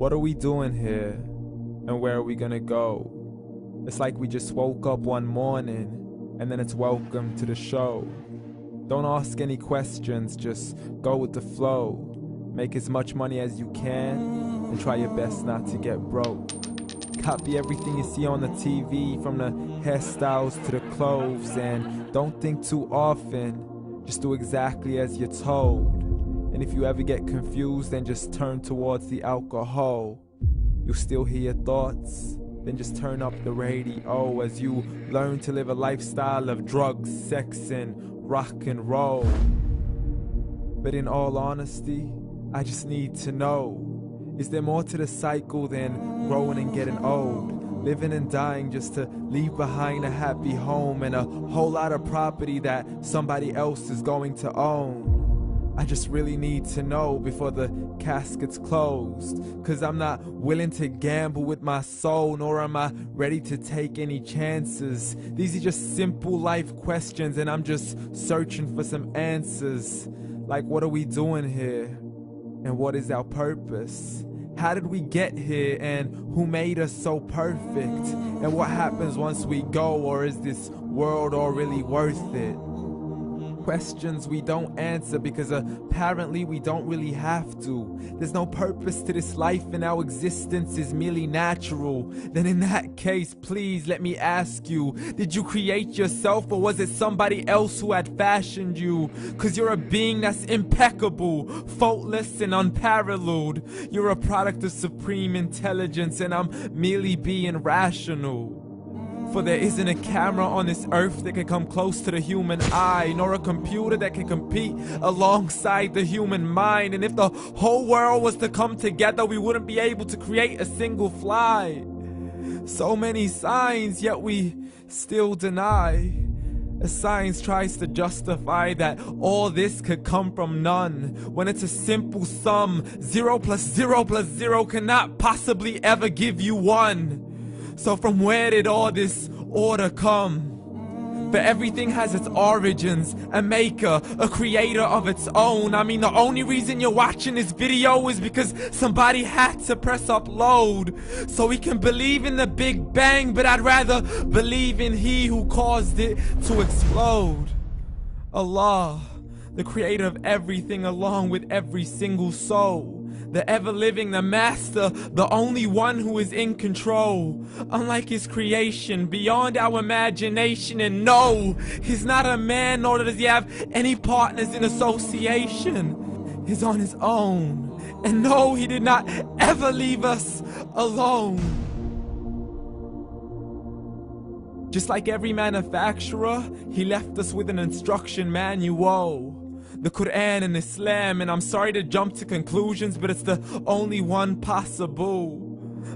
What are we doing here? And where are we gonna go? It's like we just woke up one morning and then it's welcome to the show. Don't ask any questions, just go with the flow. Make as much money as you can and try your best not to get broke. Copy everything you see on the TV, from the hairstyles to the clothes, and don't think too often, just do exactly as you're told. And if you ever get confused, then just turn towards the alcohol. You'll still hear your thoughts, then just turn up the radio as you learn to live a lifestyle of drugs, sex, and rock and roll. But in all honesty, I just need to know, is there more to the cycle than growing and getting old? Living and dying just to leave behind a happy home and a whole lot of property that somebody else is going to own. I just really need to know before the casket's closed, 'cause I'm not willing to gamble with my soul, nor am I ready to take any chances. These are just simple life questions and I'm just searching for some answers. Like, what are we doing here? And what is our purpose? How did we get here, and who made us so perfect? And what happens once we go, or is this world all really worth it? Questions we don't answer because apparently we don't really have to. There's no purpose to this life and our existence is merely natural. Then in that case, please let me ask you, did you create yourself, or was it somebody else who had fashioned you? 'Cause you're a being that's impeccable, faultless and unparalleled. You're a product of supreme intelligence and I'm merely being rational. For there isn't a camera on this earth that can come close to the human eye, nor a computer that can compete alongside the human mind. And if the whole world was to come together, we wouldn't be able to create a single fly. So many signs, yet we still deny. As science tries to justify that all this could come from none, when it's a simple sum. 0 plus 0 plus 0 cannot possibly ever give you 1. So from where did all this order come? For everything has its origins, a maker, a creator of its own. I mean, the only reason you're watching this video is because somebody had to press upload. So we can believe in the Big Bang, but I'd rather believe in He who caused it to explode. Allah, the creator of everything along with every single soul. The ever-living, the master, the only one who is in control. Unlike his creation, beyond our imagination. And no, he's not a man, nor does he have any partners in association. He's on his own. And no, he did not ever leave us alone. Just like every manufacturer, he left us with an instruction manual. The Quran and Islam, and I'm sorry to jump to conclusions, but it's the only one possible.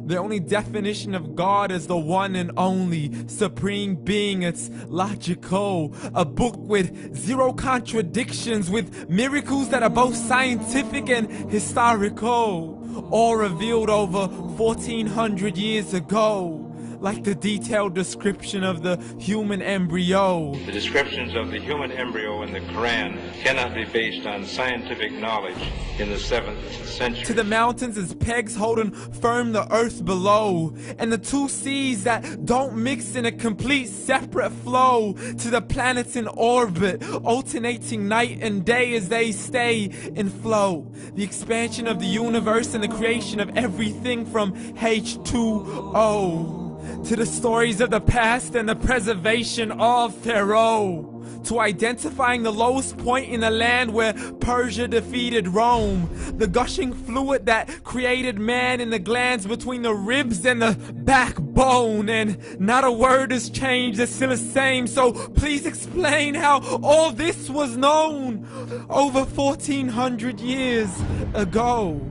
The only definition of God is the one and only supreme being. It's logical, a book with 0 contradictions, with miracles that are both scientific and historical, all revealed over 1400 years ago. Like the detailed description of the human embryo. The descriptions of the human embryo in the Quran cannot be based on scientific knowledge in the 7th century. To the mountains as pegs holding firm the earth below, and the 2 seas that don't mix in a complete separate flow. To the planets in orbit, alternating night and day as they stay in flow. The expansion of the universe and the creation of everything from H2O. To the stories of the past and the preservation of Pharaoh. To identifying the lowest point in the land where Persia defeated Rome. The gushing fluid that created man in the glands between the ribs and the backbone. And not a word has changed, it's still the same. So please explain how all this was known over 1400 years ago.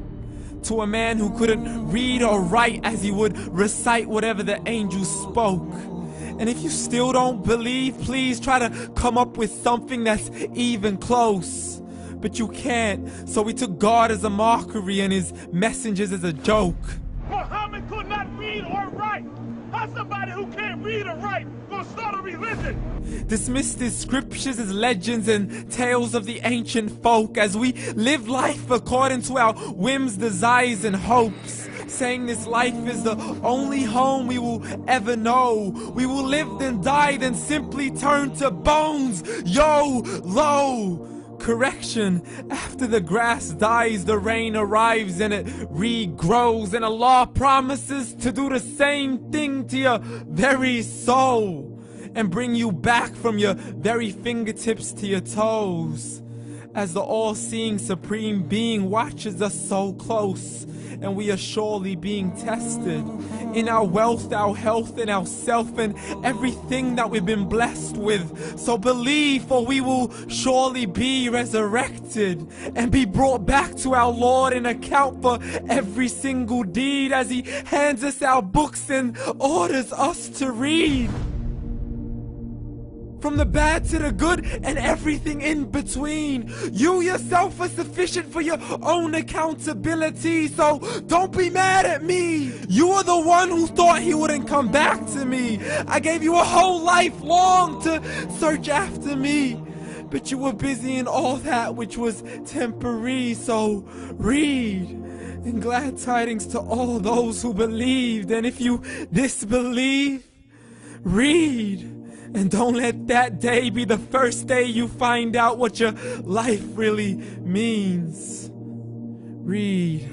To a man who couldn't read or write as he would recite whatever the angels spoke. And if you still don't believe, please try to come up with something that's even close. But you can't, so we took God as a mockery and his messengers as a joke. Muhammad could not read or write. How somebody who can't read or write gonna start a religion? Dismissed his scriptures as legends and tales of the ancient folk as we live life according to our whims, desires, and hopes. saying this life is the only home we will ever know. We will live then die, then simply turn to bones. YOLO! Correction, after the grass dies, the rain arrives and it regrows, and Allah promises to do the same thing to your very soul and bring you back from your very fingertips to your toes, as the all-seeing supreme being watches us so close, and we are surely being tested in our wealth, our health, and our self, and everything that we've been blessed with. So believe, for we will surely be resurrected and be brought back to our Lord and account for every single deed, as He hands us our books and orders us to read. From the bad to the good and everything in between. You yourself are sufficient for your own accountability, so don't be mad at me. You are the one who thought He wouldn't come back to me. I gave you a whole life long to search after me, but you were busy in all that which was temporary. So read, and glad tidings to all those who believed. And if you disbelieve, read. And don't let that day be the first day you find out what your life really means. Read.